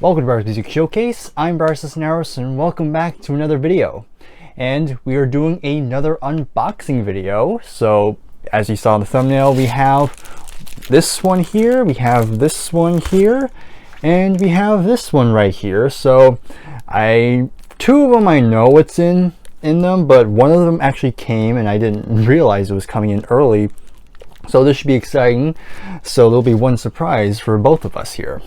Welcome to Bryer's Music Showcase. I'm Bryer and welcome back to another video. And we are doing another unboxing video. So as you saw in the thumbnail, we have this one here, we have this one here, and we have this one right here. So two of them I know what's in them, but one of them actually came and I didn't realize it was coming in early. So this should be exciting. So there'll be one surprise for both of us here.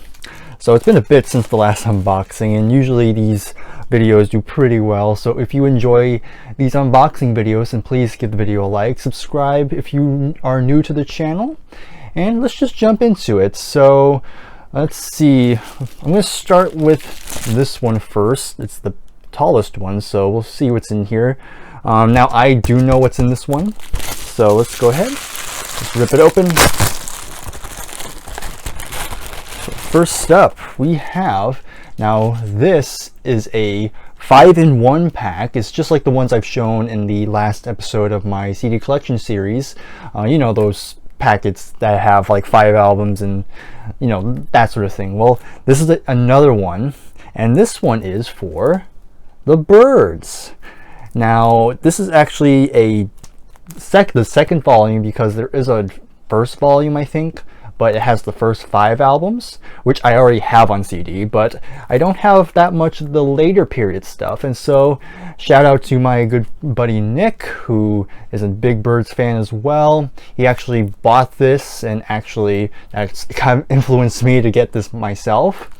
So it's been a bit since the last unboxing, and usually these videos do pretty well. So if you enjoy these unboxing videos, then please give the video a like, subscribe if you are new to the channel, and let's just jump into it. So let's see, I'm going to start with this one first. It's the tallest one, so we'll see what's in here. Now I do know what's in this one, so let's go ahead, let's rip it open. First up, we have, now this is a 5-in-1 pack. It's just like the ones I've shown in the last episode of my CD collection series. You know, those packets that have like 5 albums and, you know, that sort of thing. Well, this is another one, and this one is for the Byrds. Now, this is actually the second volume, because there is a first volume, I think, but it has the first 5 albums, which I already have on CD, but I don't have that much of the later period stuff. And so shout out to my good buddy Nick, who is a big Byrds fan as well. He actually bought this, and actually that's kind of influenced me to get this myself.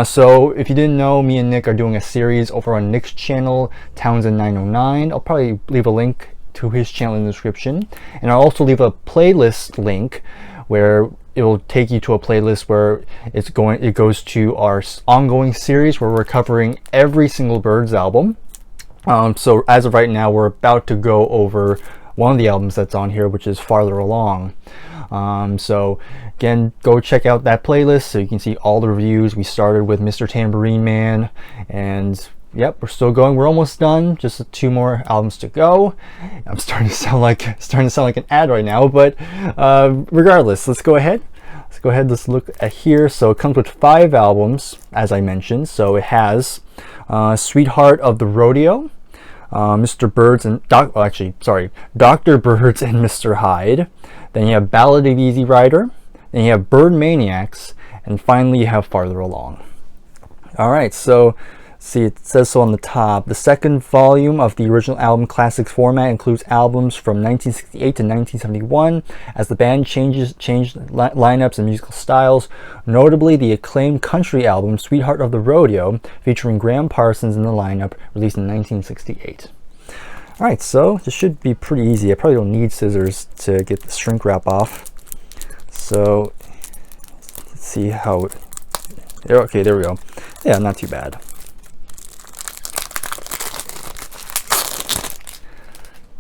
So if you didn't know, me and Nick are doing a series over on Nick's channel, Townsend 909. I'll probably leave a link to his channel in the description, and I'll also leave a playlist link where it will take you to a playlist where it goes to our ongoing series where we're covering every single Byrds album. So as of right now, we're about to go over one of the albums that's on here, which is Farther Along. So again, go check out that playlist so you can see all the reviews. We started with Mr. Tambourine Man, and yep, we're still going. We're almost done. Just 2 more albums to go. I'm starting to sound like an ad right now, but regardless, let's go ahead. Let's look at here. So it comes with 5 albums, as I mentioned. So it has Sweetheart of the Rodeo, Mr. Byrds and Dr. Byrds and Mr. Hyde. Then you have Ballad of Easy Rider. Then you have Bird Maniacs, and finally you have Farther Along. All right, so see, it says so on the top. The second volume of the original album classics format includes albums from 1968 to 1971 as the band changed lineups and musical styles, notably the acclaimed country album Sweetheart of the Rodeo, featuring Graham Parsons in the lineup, released in 1968. All right, so this should be pretty easy. I probably don't need scissors to get the shrink wrap off. So let's see how okay, there we go. Yeah, not too bad.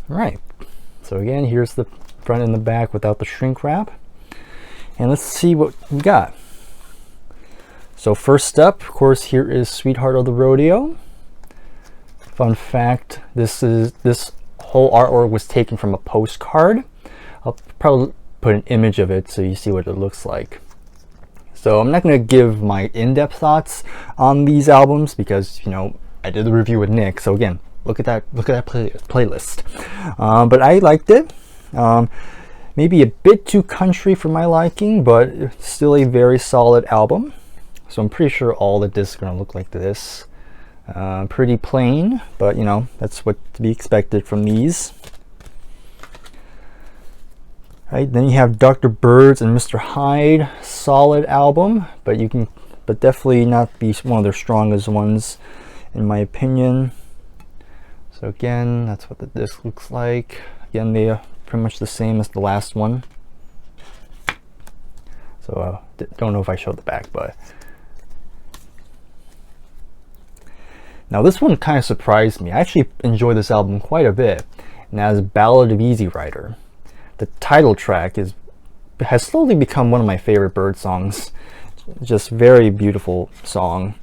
Right, so again, here's the front and the back without the shrink wrap, and let's see what we got. So first up, of course, here is Sweetheart of the Rodeo. Fun fact, this whole artwork was taken from a postcard. I'll probably put an image of it so you see what it looks like. So I'm not going to give my in-depth thoughts on these albums because, you know, I did the review with Nick. So again, look at that playlist. But I liked it. Maybe a bit too country for my liking, but it's still a very solid album. So I'm pretty sure all the discs are going to look like this. Pretty plain, but you know, that's what to be expected from these. Right, then you have Dr. Byrds and Mr. Hyde, solid album, but definitely not be one of their strongest ones in my opinion. So again, that's what the disc looks like. Again, they are pretty much the same as the last one. So don't know if I showed the back, but now this one kind of surprised me. I actually enjoy this album quite a bit, and that is Ballad of Easy Rider. The title track has slowly become one of my favorite Byrds songs. Just very beautiful song,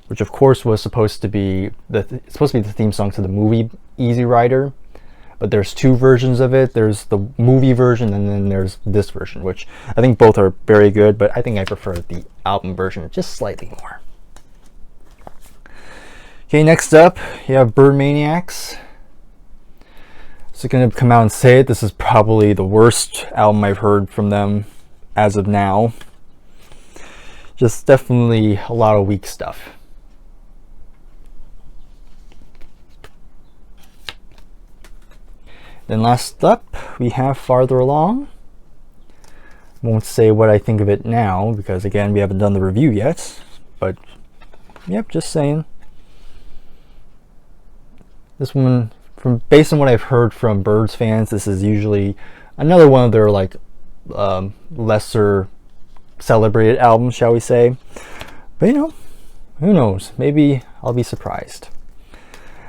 which of course was supposed to be the theme song to the movie Easy Rider. but there's two versions of it. There's the movie version and then there's this version, which I think both are very good, but I think I prefer the album version just slightly more. Okay, next up you have Bird Maniacs. So gonna come out and say it, this is probably the worst album I've heard from them as of now. Just definitely a lot of weak stuff. Then last up, we have Farther Along. Won't say what I think of it now because again, we haven't done the review yet, but yep, just saying. This one, based on what I've heard from Byrds fans, this is usually another one of their like lesser celebrated albums, shall we say. But you know, who knows? Maybe I'll be surprised.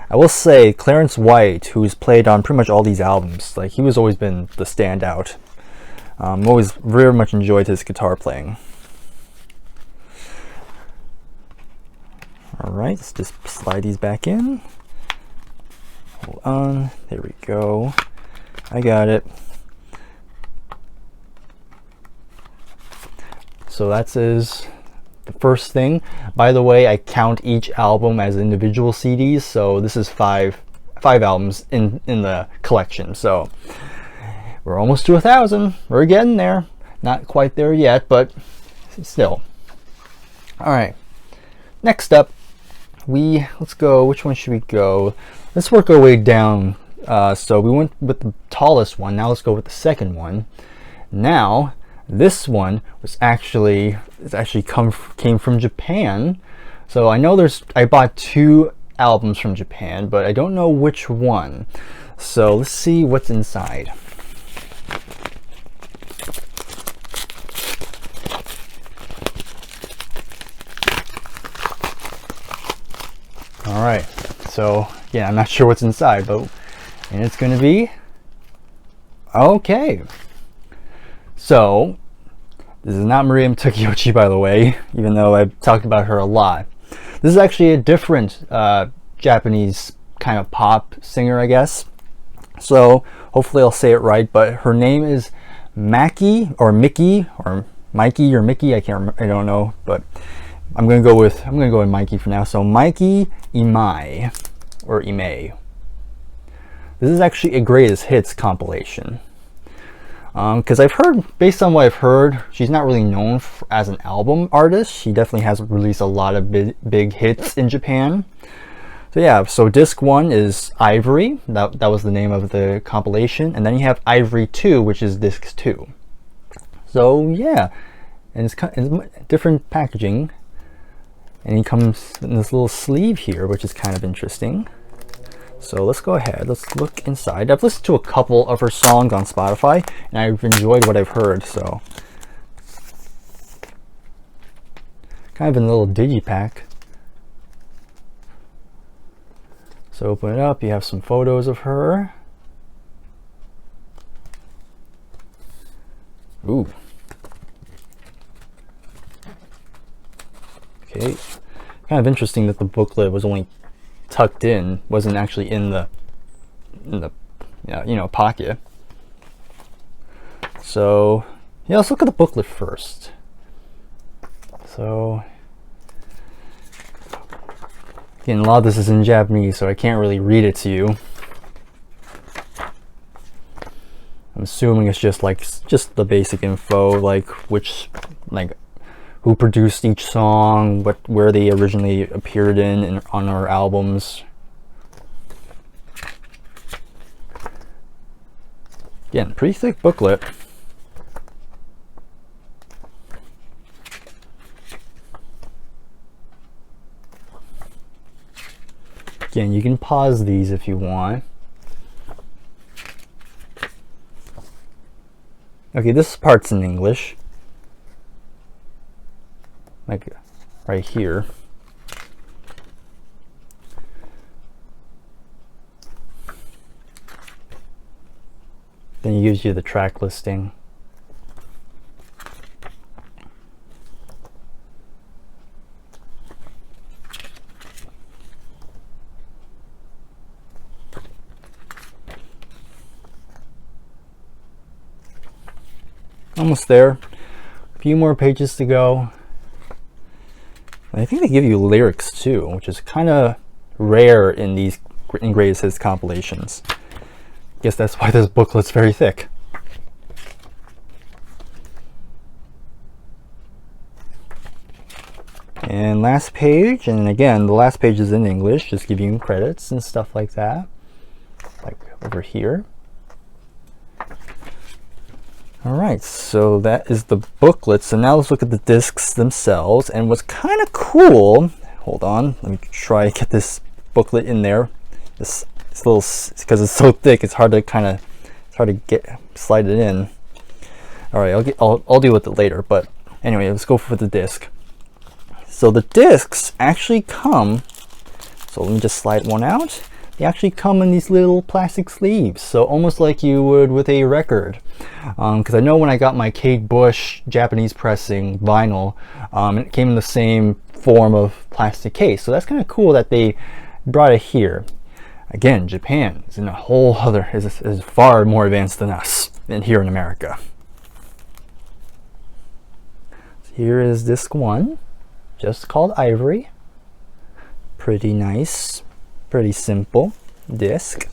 I will say Clarence White, who's played on pretty much all these albums, like he was always been the standout. Always very much enjoyed his guitar playing. All right, let's just slide these back in. Hold on, there we go. I got it. So that is the first thing. By the way, I count each album as individual CDs, so this is five albums in the collection. So we're almost to 1,000. We're getting there. Not quite there yet, but still. All right. Next up, let's go. Which one should we go? Let's work our way down. So we went with the tallest one. Now let's go with the second one. Now this one came from Japan. So I know I bought 2 albums from Japan, but I don't know which one. So let's see what's inside. All right, so yeah, I'm not sure what's inside, and it's gonna be okay. So this is not Miriam Takeyoshi, by the way, even though I've talked about her a lot. This is actually a different Japanese kind of pop singer, I guess. So hopefully I'll say it right, but her name is Mickey or Mikey or Mickey. I don't know, but I'm gonna go with Mikey for now. So Mikey Imai or Imei. This is actually a greatest hits compilation. Because I've heard, based on what I've heard, she's not really known as an album artist. She definitely has released a lot of big hits in Japan. So yeah, so disc 1 is Ivory. That was the name of the compilation. And then you have Ivory 2, which is disc 2. So yeah, and it's different packaging. And he comes in this little sleeve here, which is kind of interesting. So let's go ahead, let's look inside. I've listened to a couple of her songs on Spotify, and I've enjoyed what I've heard, so. Kind of a little digipack. So open it up, you have some photos of her. Ooh. Okay, kind of interesting that the booklet was only tucked in, wasn't actually in the pocket. So yeah, let's look at the booklet first. So again, a lot of this is in Japanese, so I can't really read it to you. I'm assuming it's just the basic info, like who produced each song, where they originally appeared on our albums. Again, pretty thick booklet. Again, you can pause these if you want. Okay, this part's in English. Like right here. Then it gives you the track listing. Almost there. A few more pages to go. And I think they give you lyrics too, which is kind of rare in these Greatest Hits compilations. Guess that's why this booklet's very thick. And last page, and again, the last page is in English, just giving you credits and stuff like that, like over here. All right, so that is the booklet. So now let's look at the discs themselves. And what's kind of cool, hold on, let me try to get this booklet in there. This little, because it's so thick, it's hard to get slide it in. All right, I'll deal with it later. But anyway, let's go for the disc. So the discs actually come, so let me just slide one out. They actually come in these little plastic sleeves, so almost like you would with a record. Because I know when I got my Kate Bush Japanese pressing vinyl, it came in the same form of plastic case. So that's kind of cool that they brought it here. Again, Japan is in a whole other, is far more advanced than us here in America. So here is disc 1. Just called Ivory. Pretty nice, pretty simple disc.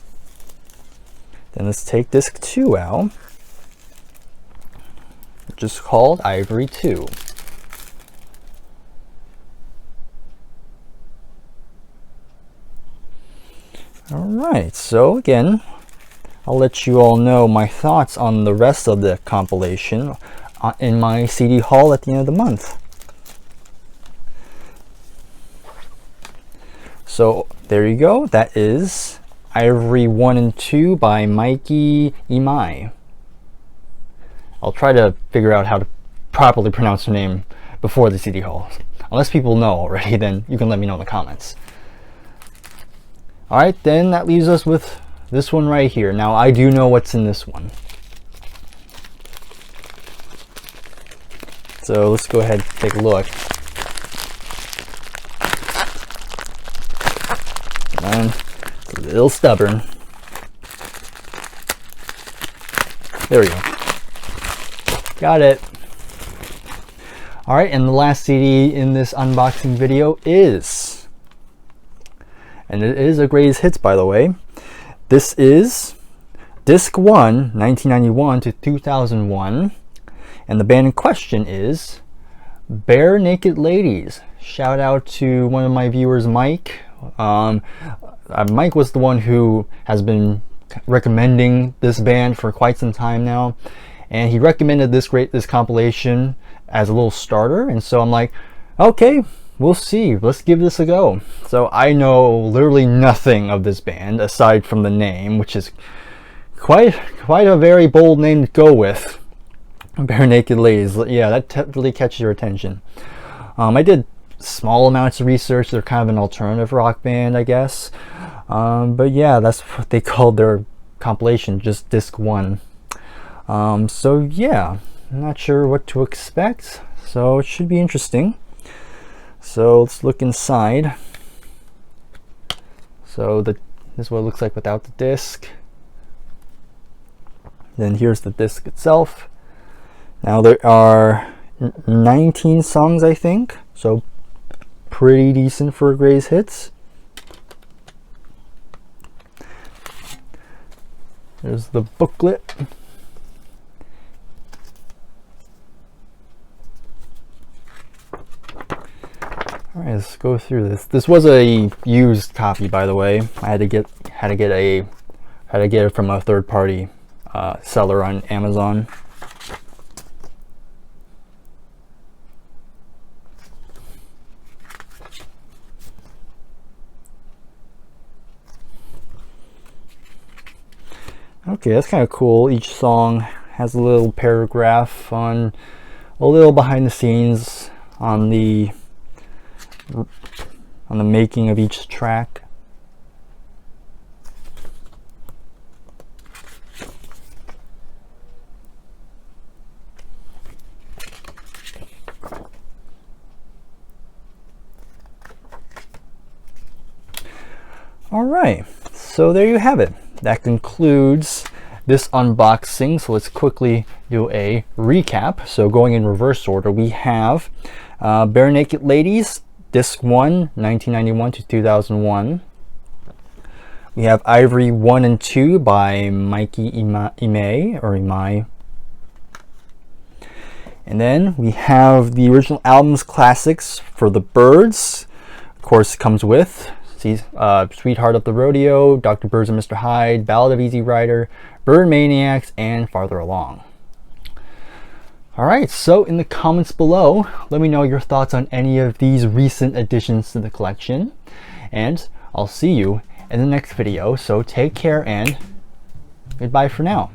Then let's take disc 2 out. Just called Ivory 2. Alright, so again, I'll let you all know my thoughts on the rest of the compilation in my CD haul at the end of the month. So there you go. That is Ivory 1 and 2 by Mikey Imai. I'll try to figure out how to properly pronounce her name before the CD haul. Unless people know already, then you can let me know in the comments. Alright, then that leaves us with this one right here. Now I do know what's in this one. So let's go ahead and take a look. It's a little stubborn. There we go. Got it. Alright, and the last CD in this unboxing video is, and it is a greatest hits by the way, this is Disc 1, 1991 to 2001, and the band in question is Bare Naked Ladies. Shout out to one of my viewers, Mike. Mike was the one who has been recommending this band for quite some time now, and he recommended this compilation as a little starter, and so I'm like, okay, we'll see, let's give this a go. So I know literally nothing of this band aside from the name, which is quite a very bold name to go with. Bare Naked Ladies, yeah, that really catches your attention. I did small amounts of research. They're kind of an alternative rock band, I guess, but yeah, that's what they called their compilation, just Disc 1. So yeah, I'm not sure what to expect, so it should be interesting. So let's look inside. So this is what it looks like without the disc. Then here's the disc itself. Now there are 19 songs, I think, so pretty decent for greatest hits. There's the booklet. All right, let's go through this. This was a used copy, by the way. I had to get it from a third-party seller on Amazon. Okay, that's kind of cool. Each song has a little paragraph on a little behind the scenes on the making of each track. All right, so there you have it. That concludes this unboxing, so let's quickly do a recap. So going in reverse order, we have Bare Naked Ladies, Disc 1, 1991 to 2001. We have Ivory 1 and 2 by Mikey Imai. And then we have the original album's classics for the Byrds. Of course, it comes with Sweetheart of the Rodeo, Dr. Byrds and Mr. Hyde, Ballad of Easy Rider, Bird Maniacs, and Farther Along. Alright, so in the comments below, let me know your thoughts on any of these recent additions to the collection. And I'll see you in the next video, so take care and goodbye for now.